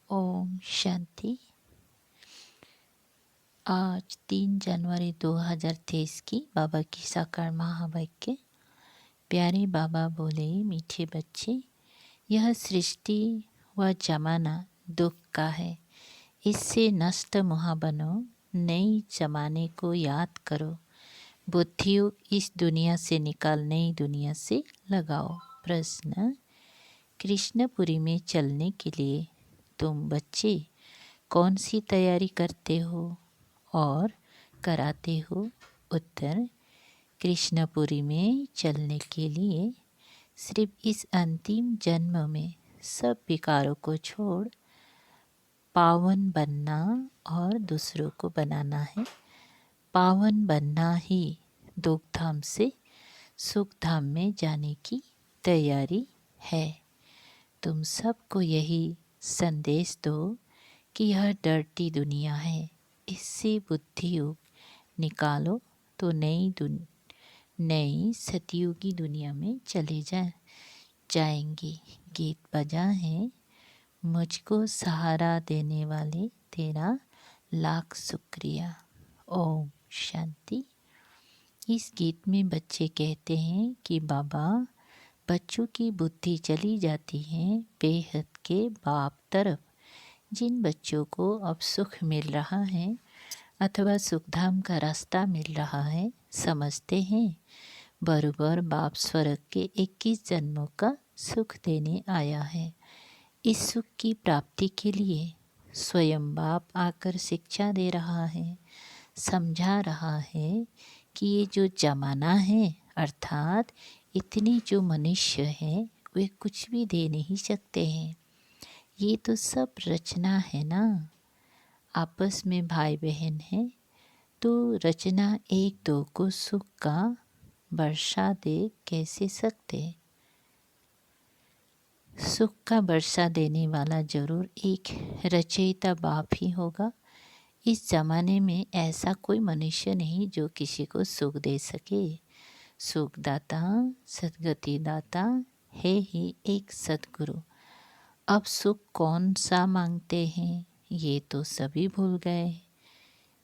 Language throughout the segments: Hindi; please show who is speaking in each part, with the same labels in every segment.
Speaker 1: ओम शांति। आज 3 जनवरी 2023 की बाबा की साकार महावाक्य। प्यारे बाबा बोले, मीठे बच्चे, यह सृष्टि व जमाना दुख का है। इससे नष्ट मुहा बनो, नई जमाने को याद करो। बुद्धियोग इस दुनिया से निकाल नई दुनिया से लगाओ। प्रश्न, कृष्णपुरी में चलने के लिए तुम बच्चे कौन सी तैयारी करते हो और कराते हो? उत्तर, कृष्णपुरी में चलने के लिए सिर्फ इस अंतिम जन्म में सब विकारों को छोड़ पावन बनना और दूसरों को बनाना है। पावन बनना ही दुख धाम से सुख धाम में जाने की तैयारी है। तुम सबको यही संदेश दो कि यह डर्टी दुनिया है, इससे बुद्धियोग निकालो तो नई सतयुगी दुनिया में चले जाएंगे। गीत बजा है, मुझको सहारा देने वाले तेरा लाख शुक्रिया। ओम शांति। इस गीत में बच्चे कहते हैं कि बाबा, बच्चों की बुद्धि चली जाती है बेहद के बाप तरफ। जिन बच्चों को अब सुख मिल रहा है अथवा सुखधाम का रास्ता मिल रहा है, समझते हैं बरोबर बाप स्वर्ग के 21 जन्मों का सुख देने आया है। इस सुख की प्राप्ति के लिए स्वयं बाप आकर शिक्षा दे रहा है, समझा रहा है कि ये जो जमाना है अर्थात इतने जो मनुष्य हैं वे कुछ भी दे नहीं सकते हैं। ये तो सब रचना है ना, आपस में भाई बहन हैं, तो रचना एक दो को सुख का वर्षा दे कैसे सकते? सुख का वर्षा देने वाला जरूर एक रचयिता बाप ही होगा। इस जमाने में ऐसा कोई मनुष्य नहीं जो किसी को सुख दे सके। सुखदाता सद्गति दाता है ही एक सद्गुरु। अब सुख कौन सा मांगते हैं ये तो सभी भूल गए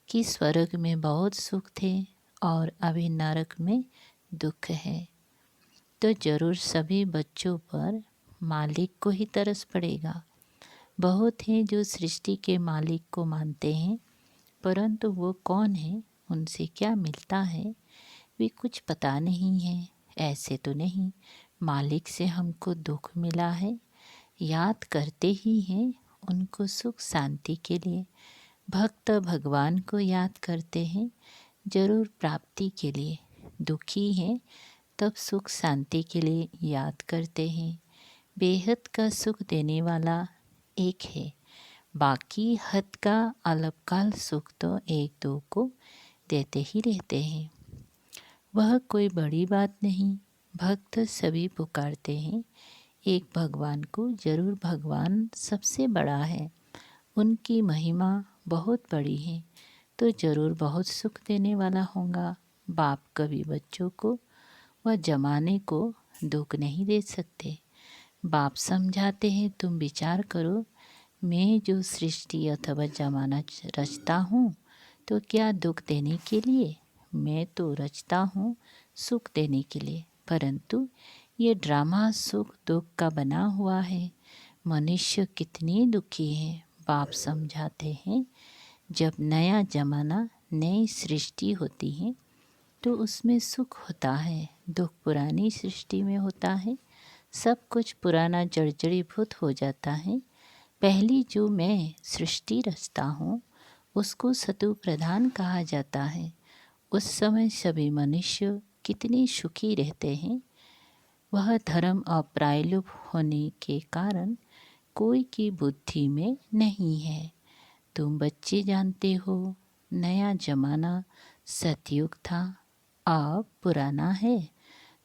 Speaker 1: कि स्वर्ग में बहुत सुख थे और अभी नरक में दुख है। तो जरूर सभी बच्चों पर मालिक को ही तरस पड़ेगा। बहुत हैं जो सृष्टि के मालिक को मानते हैं, परंतु वो कौन है, उनसे क्या मिलता है, वे कुछ पता नहीं है। ऐसे तो नहीं मालिक से हमको दुख मिला है, याद करते ही हैं उनको सुख शांति के लिए। भक्त भगवान को याद करते हैं जरूर प्राप्ति के लिए। दुखी हैं तब सुख शांति के लिए याद करते हैं। बेहद का सुख देने वाला एक है, बाकी हद का अल्पकाल सुख तो एक दो को देते ही रहते हैं। वह कोई बड़ी बात नहीं। भक्त सभी पुकारते हैं एक भगवान को, जरूर भगवान सबसे बड़ा है, उनकी महिमा बहुत बड़ी है, तो जरूर बहुत सुख देने वाला होगा। बाप कभी बच्चों को व जमाने को दुख नहीं दे सकते। बाप समझाते हैं, तुम विचार करो, मैं जो सृष्टि अथवा जमाना रचता हूँ तो क्या दुख देने के लिए? मैं तो रचता हूँ सुख देने के लिए, परंतु ये ड्रामा सुख दुख का बना हुआ है। मनुष्य कितने दुखी हैं। बाप समझाते हैं, जब नया जमाना नई सृष्टि होती है तो उसमें सुख होता है, दुख पुरानी सृष्टि में होता है। सब कुछ पुराना जर्जरीभूत हो जाता है। पहली जो मैं सृष्टि रचता हूँ उसको सतु प्रधान कहा जाता है। उस समय सभी मनुष्य कितने सुखी रहते हैं। वह धर्म अप्रायलुप होने के कारण कोई की बुद्धि में नहीं है। तुम बच्चे जानते हो नया जमाना सतयुग था, अब पुराना है,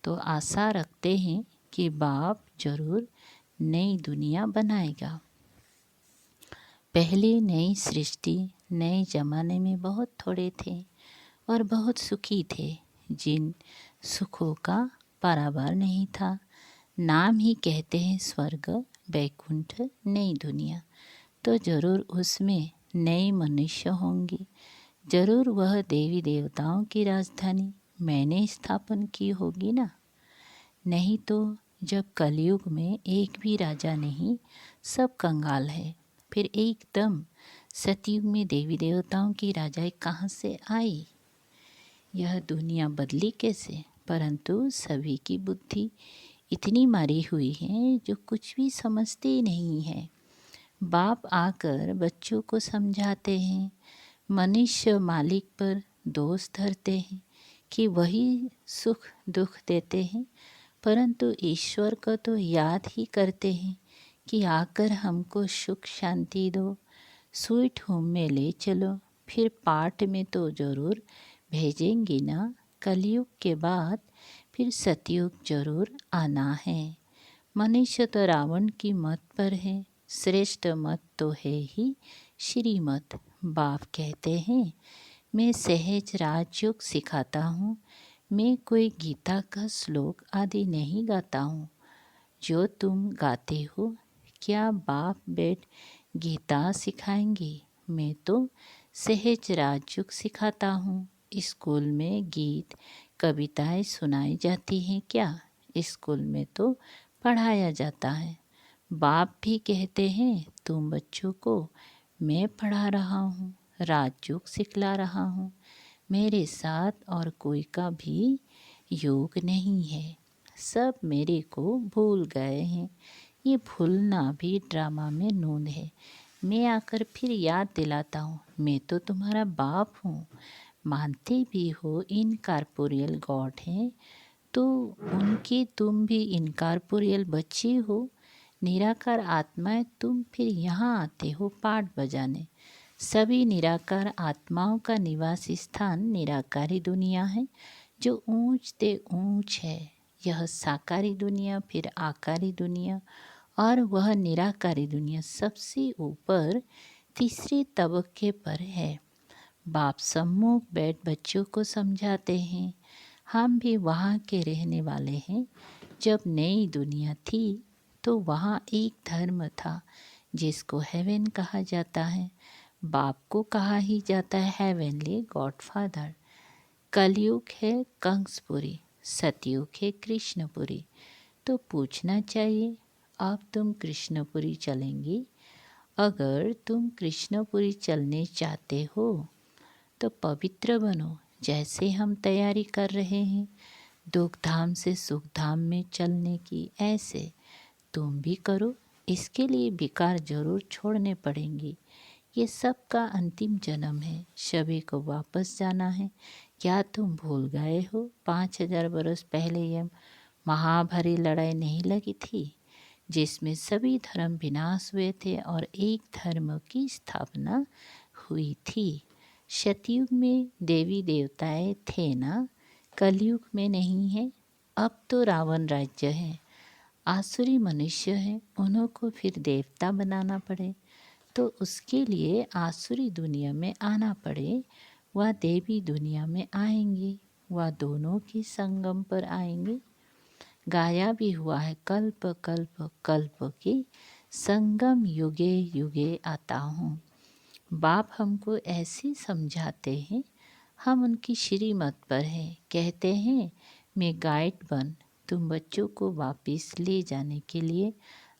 Speaker 1: तो आशा रखते हैं कि बाप जरूर नई दुनिया बनाएगा। पहले नई सृष्टि नए जमाने में बहुत थोड़े थे और बहुत सुखी थे, जिन सुखों का पारावार नहीं था। नाम ही कहते हैं स्वर्ग, बैकुंठ, नई दुनिया। तो ज़रूर उसमें नए मनुष्य होंगे। ज़रूर वह देवी देवताओं की राजधानी मैंने स्थापन की होगी ना। नहीं तो जब कलयुग में एक भी राजा नहीं, सब कंगाल है, फिर एकदम सतयुग में देवी देवताओं की राजाई कहाँ से आई? यह दुनिया बदली कैसे? परंतु सभी की बुद्धि इतनी मारी हुई है जो कुछ भी समझते ही नहीं है। बाप आकर बच्चों को समझाते हैं, मनुष्य मालिक पर दोष धरते हैं कि वही सुख दुख देते हैं, परंतु ईश्वर को तो याद ही करते हैं कि आकर हमको सुख शांति दो, स्वीट होम में ले चलो, फिर पाठ में तो ज़रूर भेजेंगी ना। कलयुग के बाद फिर सतयुग जरूर आना है। मनुष्य तो रावण की मत पर है, श्रेष्ठ मत तो है ही श्रीमत। बाप कहते हैं मैं सहज राजयोग सिखाता हूँ, मैं कोई गीता का श्लोक आदि नहीं गाता हूँ। जो तुम गाते हो क्या बाप बैठ गीता सिखाएंगे? मैं तो सहज राजयोग सिखाता हूँ। स्कूल में गीत कविताएं सुनाई जाती हैं क्या? स्कूल में तो पढ़ाया जाता है। बाप भी कहते हैं तुम बच्चों को मैं पढ़ा रहा हूँ, राजयोग सिखला रहा हूँ। मेरे साथ और कोई का भी योग नहीं है, सब मेरे को भूल गए हैं। ये भूलना भी ड्रामा में नून है। मैं आकर फिर याद दिलाता हूँ, मैं तो तुम्हारा बाप हूँ। मानते भी हो इनकॉर्पोरियल गॉड हैं, तो उनकी तुम भी इनकॉर्पोरियल बच्चे हो। निराकार आत्माएं तुम फिर यहाँ आते हो पाठ बजाने। सभी निराकार आत्माओं का निवास स्थान निराकारी दुनिया है, जो ऊंच ते ऊंच है। यह साकारी दुनिया, फिर आकारी दुनिया, और वह निराकारी दुनिया सबसे ऊपर तीसरे तबके पर है। बाप सम्मुख बैठ बच्चों को समझाते हैं, हम भी वहाँ के रहने वाले हैं। जब नई दुनिया थी तो वहाँ एक धर्म था जिसको हेवन कहा जाता है। बाप को कहा ही जाता है हेवनली गॉडफादर। कलयुग है कंसपुरी, सतयुग है कृष्णपुरी। तो पूछना चाहिए अब तुम कृष्णपुरी चलेंगी? अगर तुम कृष्णपुरी चलने चाहते हो तो पवित्र बनो, जैसे हम तैयारी कर रहे हैं दुख धाम से सुख धाम में चलने की, ऐसे तुम भी करो। इसके लिए विकार जरूर छोड़ने पड़ेंगे। ये सब का अंतिम जन्म है, सभी को वापस जाना है। क्या तुम भूल गए हो 5000 बरस पहले यह महाभारी लड़ाई नहीं लगी थी, जिसमें सभी धर्म विनाश हुए थे और एक धर्म की स्थापना हुई थी। सतयुग में देवी देवताएं थे ना, कलयुग में नहीं है। अब तो रावण राज्य है, आसुरी मनुष्य है, उन्हों को फिर देवता बनाना पड़े तो उसके लिए आसुरी दुनिया में आना पड़े। वह देवी दुनिया में आएंगे, वह दोनों की संगम पर आएंगे। गाया भी हुआ है कल्प कल्प कल्प की संगम युगे युगे आता हूँ। बाप हमको ऐसे समझाते हैं, हम उनकी श्रीमत पर हैं। कहते हैं मैं गाइड बन तुम बच्चों को वापस ले जाने के लिए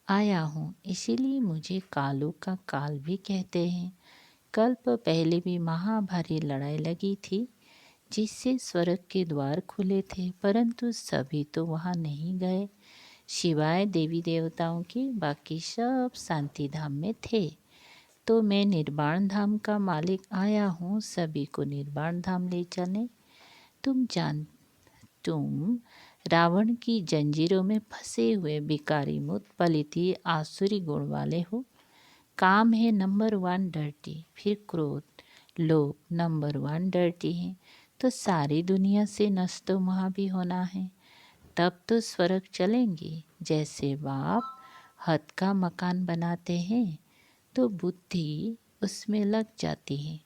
Speaker 1: आया हूँ। इसीलिए मुझे कालों का काल भी कहते हैं। कल्प पहले भी महाभारी लड़ाई लगी थी, जिससे स्वर्ग के द्वार खुले थे, परंतु सभी तो वहाँ नहीं गए। सिवाय देवी देवताओं के बाकी सब शांति धाम में थे। तो मैं निर्वाण धाम का मालिक आया हूँ सभी को निर्वाण धाम ले चले। तुम रावण की जंजीरों में फंसे हुए भिखारी मुत पलिती आसुरी गुण वाले हो। काम है नंबर 1 डर्टी, फिर क्रोध लोभ नंबर 1 डर्टी है, तो सारी दुनिया से नष्टो महा भी होना है। तब तो स्वर्ग चलेंगे। जैसे बाप हद का मकान बनाते हैं तो बुद्धि उसमें लग जाती है।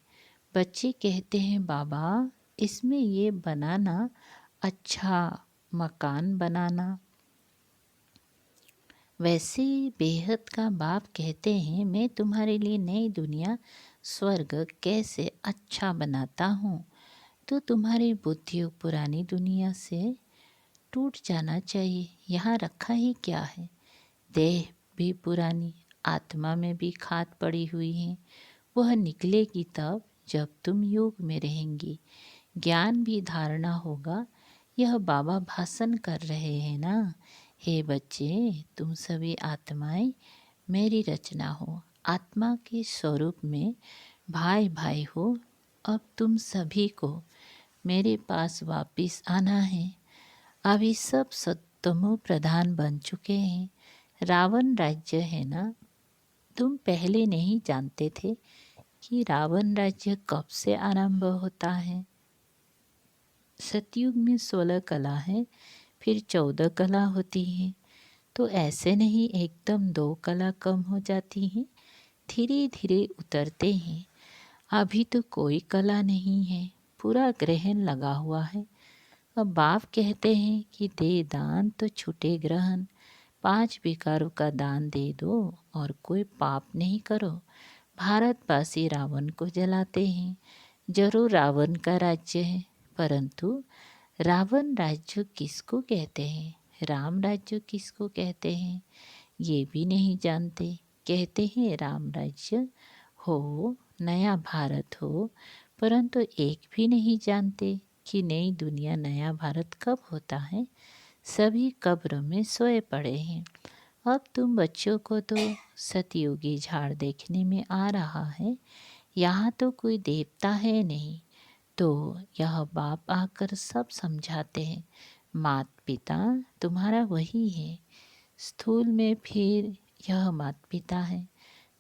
Speaker 1: बच्चे कहते हैं बाबा इसमें ये बनाना अच्छा, मकान बनाना वैसे बेहद का बाप कहते हैं, मैं तुम्हारे लिए नई दुनिया स्वर्ग कैसे अच्छा बनाता हूँ। तो तुम्हारी बुद्धि पुरानी दुनिया से टूट जाना चाहिए। यहाँ रखा ही क्या है? देह भी पुरानी, आत्मा में भी खाद पड़ी हुई है। वह निकलेगी तब जब तुम योग में रहेंगी। ज्ञान भी धारणा होगा। यह बाबा भाषण कर रहे हैं ना। हे बच्चे, तुम सभी आत्माएं मेरी रचना हो। आत्मा के स्वरूप में भाई भाई हो। अब तुम सभी को मेरे पास वापिस आना है। अभी सब सत्तमो प्रधान बन चुके हैं। रावण राज्य है ना। तुम पहले नहीं जानते थे कि रावण राज्य कब से आरंभ होता है। सतयुग में 16 कला है, फिर 14 कला होती है। तो ऐसे नहीं एकदम 2 कला कम हो जाती हैं, धीरे धीरे उतरते हैं। अभी तो कोई कला नहीं है, पूरा ग्रहण लगा हुआ है। अब बाप कहते हैं कि दे दान तो छूटे ग्रहण। 5 विकारों का दान दे दो और कोई पाप नहीं करो। भारतवासी रावण को जलाते हैं। जरूर रावण का राज्य है, परंतु रावण राज्य किसको कहते हैं, राम राज्य किसको कहते हैं, ये भी नहीं जानते। कहते हैं राम राज्य हो, नया भारत हो, परंतु एक भी नहीं जानते कि नई दुनिया नया भारत कब होता है। सभी कब्र में सोए पड़े हैं। अब तुम बच्चों को तो सतयुगी झाड़ देखने में आ रहा है। यहाँ तो कोई देवता है नहीं, तो यह बाप आकर सब समझाते हैं। मात पिता तुम्हारा वही है, स्थूल में फिर यह मात पिता है।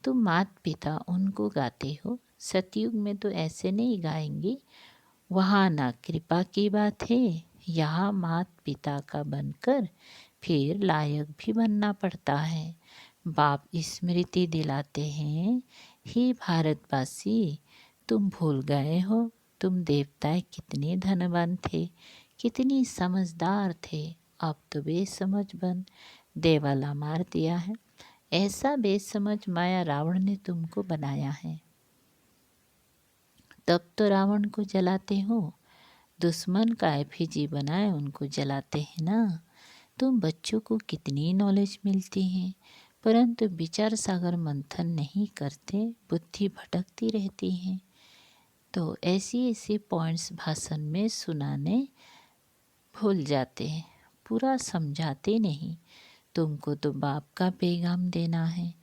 Speaker 1: तुम मात पिता उनको गाते हो, सतयुग में तो ऐसे नहीं गाएंगे। वहाँ ना कृपा की बात है, यहाँ मात पिता का बनकर फिर लायक भी बनना पड़ता है। बाप स्मृति दिलाते हैं, हे भारतवासी, तुम भूल गए हो तुम देवताएं कितने धनवान थे, कितनी समझदार थे। अब तो बेसमझ बन देवाला मार दिया है। ऐसा बेसमझ माया रावण ने तुमको बनाया है। तब तो रावण को जलाते हो। दुश्मन का एफिजी बनाए उनको जलाते हैं ना। तुम बच्चों को कितनी नॉलेज मिलती है, परंतु विचार सागर मंथन नहीं करते, बुद्धि भटकती रहती है। तो ऐसी ऐसी पॉइंट्स भाषण में सुनाने भूल जाते हैं, पूरा समझाते नहीं। तुमको तो बाप का पैगाम देना है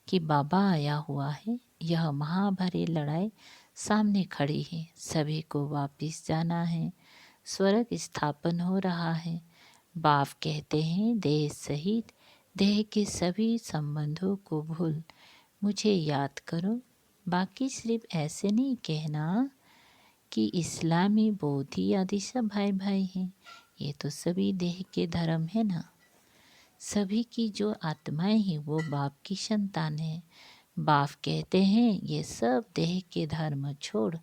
Speaker 1: कि बाबा आया हुआ है, यह महाभारी लड़ाई सामने खड़ी है, सभी को वापिस जाना है, स्वर्ग स्थापन हो रहा है। बाप कहते हैं देह सहित देह के सभी संबंधों को भूल मुझे याद करो। बाकी सिर्फ ऐसे नहीं कहना कि इस्लामी बौद्धि आदि सब भाई भाई हैं। ये तो सभी देह के धर्म है ना। सभी की जो आत्माएं हैं वो बाप की संतान है। बाप कहते हैं ये सब देह के धर्म छोड़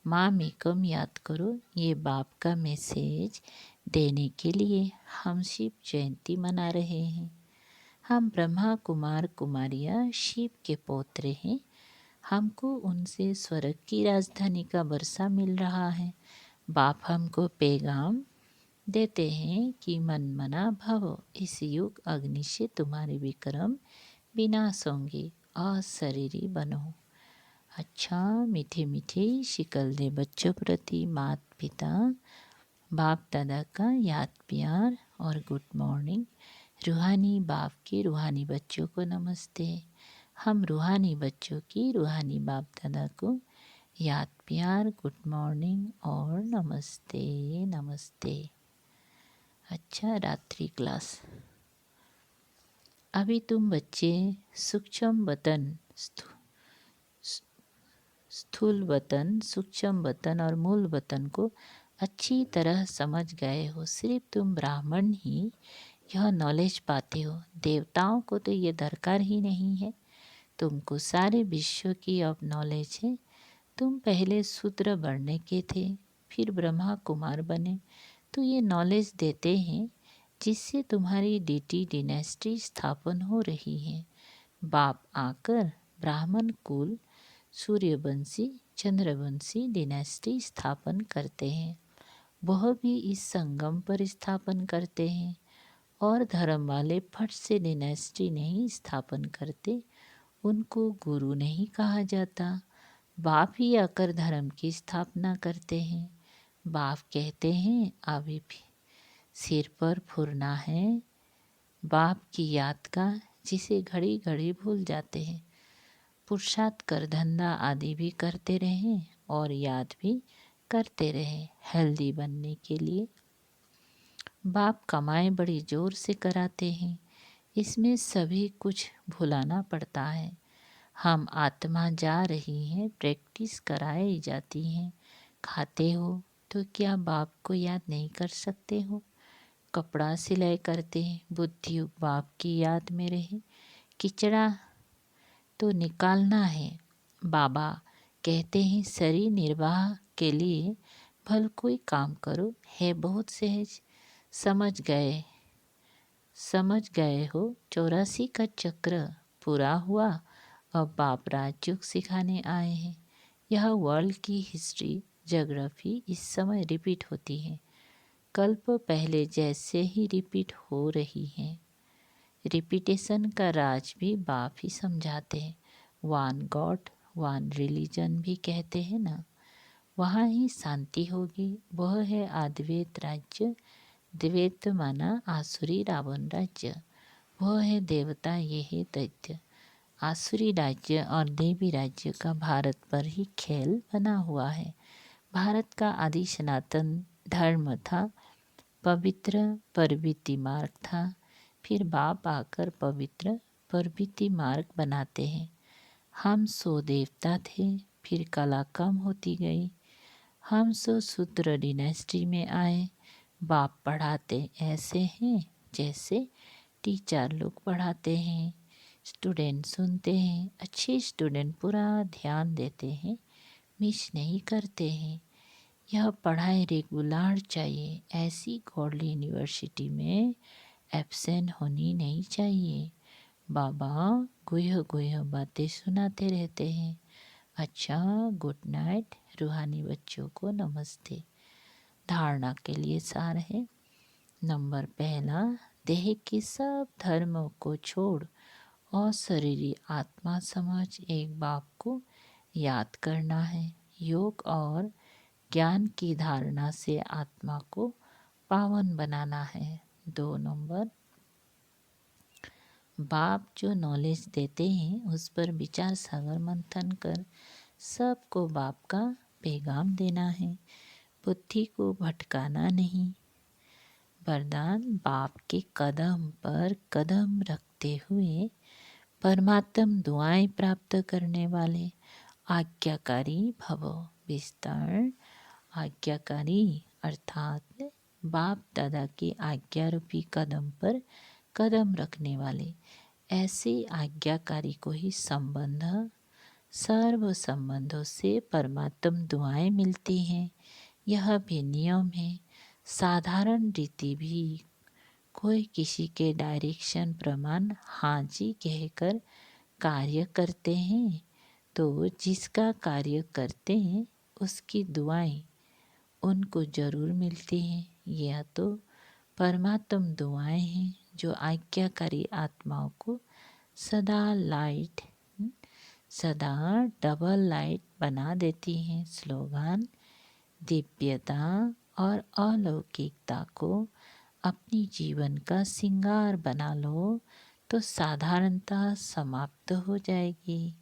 Speaker 1: मामी कम याद करो। ये बाप का मैसेज देने के लिए हम शिव जयंती मना रहे हैं। हम ब्रह्मा कुमार कुमारियाँ शिव के पौत्र हैं। हमको उनसे स्वर्ग की राजधानी का वर्षा मिल रहा है। बाप हमको पैगाम देते हैं कि मन मना भव, इस युग अग्नि से तुम्हारे विक्रम विनाश होंगे, अशरीरी बनो। अच्छा, मीठे मीठे शिकल दे बच्चों प्रति मात पिता बाप दादा का याद प्यार और गुड मॉर्निंग। रूहानी बाप के रूहानी बच्चों को नमस्ते। हम रूहानी बच्चों की रूहानी बाप दादा को याद प्यार, गुड मॉर्निंग और नमस्ते नमस्ते। अच्छा, रात्रि क्लास। अभी तुम बच्चे सूक्ष्म वतन, स्थूल वतन, सूक्ष्म वतन और मूल वतन को अच्छी तरह समझ गए हो। सिर्फ तुम ब्राह्मण ही यह नॉलेज पाते हो, देवताओं को तो ये दरकार ही नहीं है। तुमको सारे विश्व की अब नॉलेज है। तुम पहले शूद्र वर्ण के थे, फिर ब्रह्मा कुमार बने, तो ये नॉलेज देते हैं जिससे तुम्हारी डीटी डिनेस्टी स्थापन हो रही है। बाप आकर ब्राह्मण कुल, सूर्यवंशी, चंद्रवंशी डिनेस्टी स्थापन करते हैं। वह भी इस संगम पर स्थापन करते हैं। और धर्म वाले फट से डिनेस्टी नहीं स्थापन करते, उनको गुरु नहीं कहा जाता। बाप ही आकर धर्म की स्थापना करते हैं। बाप कहते हैं अभी भी सिर पर फुरना है बाप की याद का, जिसे घड़ी घड़ी भूल जाते हैं। पुरुषार्थ कर धंधा आदि भी करते रहें और याद भी करते रहें हेल्दी बनने के लिए। बाप कमाई बड़ी जोर से कराते हैं, इसमें सभी कुछ भुलाना पड़ता है। हम आत्मा जा रही हैं, प्रैक्टिस कराई जाती हैं। खाते हो तो क्या बाप को याद नहीं कर सकते हो? कपड़ा सिलाई करते हैं, बुद्धि बाप की याद में रहे। किचड़ा तो निकालना है। बाबा कहते हैं शरीर निर्वाह के लिए भल कोई काम करो, है बहुत सहज। समझ गए हो 84 का चक्र पूरा हुआ। अब बाप राजयोग सिखाने आए हैं। यह वर्ल्ड की हिस्ट्री ज्योग्राफी इस समय रिपीट होती है। कल्प पहले जैसे ही रिपीट हो रही है। रिपीटेशन का राज भी बाप ही समझाते हैं। वन गॉड वन रिलीजन भी कहते हैं ना। वहाँ ही शांति होगी। वह है अद्वैत राज्य। द्वैत माना आसुरी रावण राज्य। वह है देवता, ये है दैत्य। आसुरी राज्य और देवी राज्य का भारत पर ही खेल बना हुआ है। भारत का आदि सनातन धर्म था, पवित्र प्रवृत्ति मार्ग था। फिर बाप आकर पवित्र प्रवृत्ति मार्ग बनाते हैं। हम सो देवता थे, फिर कला कम होती गई। हम सो शूद्र डिनेस्टी में आए। बाप पढ़ाते ऐसे हैं जैसे टीचर लोग पढ़ाते हैं। स्टूडेंट सुनते हैं। अच्छे स्टूडेंट पूरा ध्यान देते हैं, मिस नहीं करते हैं। यह पढ़ाई रेगुलर चाहिए। ऐसी गॉडली यूनिवर्सिटी में एब्सेंट होनी नहीं चाहिए। बाबा गुह्य गुह्य बातें सुनाते रहते हैं। अच्छा, गुड नाइट। रूहानी बच्चों को नमस्ते। धारणा के लिए सार है। नंबर पहला, देह के सब धर्मों को छोड़ और शरीरी आत्मा समझ एक बाप को याद करना है। योग और ज्ञान की धारणा से आत्मा को पावन बनाना है। 2 नंबर, बाप जो नॉलेज देते हैं उस पर विचार सागर मंथन कर सबको बाप का पैगाम देना है। बुद्धि को भटकाना नहीं। वरदान, बाप के कदम पर कदम रखते हुए परमात्म दुआएं प्राप्त करने वाले आज्ञाकारी भव। विस्तार, आज्ञाकारी अर्थात बाप दादा की आज्ञा रूपी कदम पर कदम रखने वाले। ऐसे आज्ञाकारी को ही संबंध सर्व संबंधों से परमात्म दुआएं मिलती हैं। यह भी नियम है। साधारण रीति भी कोई किसी के डायरेक्शन प्रमाण हाँ जी कहकर कार्य करते हैं तो जिसका कार्य करते हैं उसकी दुआएं उनको जरूर मिलती हैं। यह तो परमात्म दुआएं हैं जो आज्ञाकारी आत्माओं को सदा डबल लाइट बना देती हैं। स्लोगन, दिव्यता और अलौकिकता को अपनी जीवन का श्रृंगार बना लो तो साधारणता समाप्त हो जाएगी।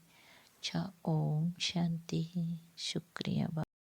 Speaker 1: अच्छा, ओम शांति। शुक्रिया।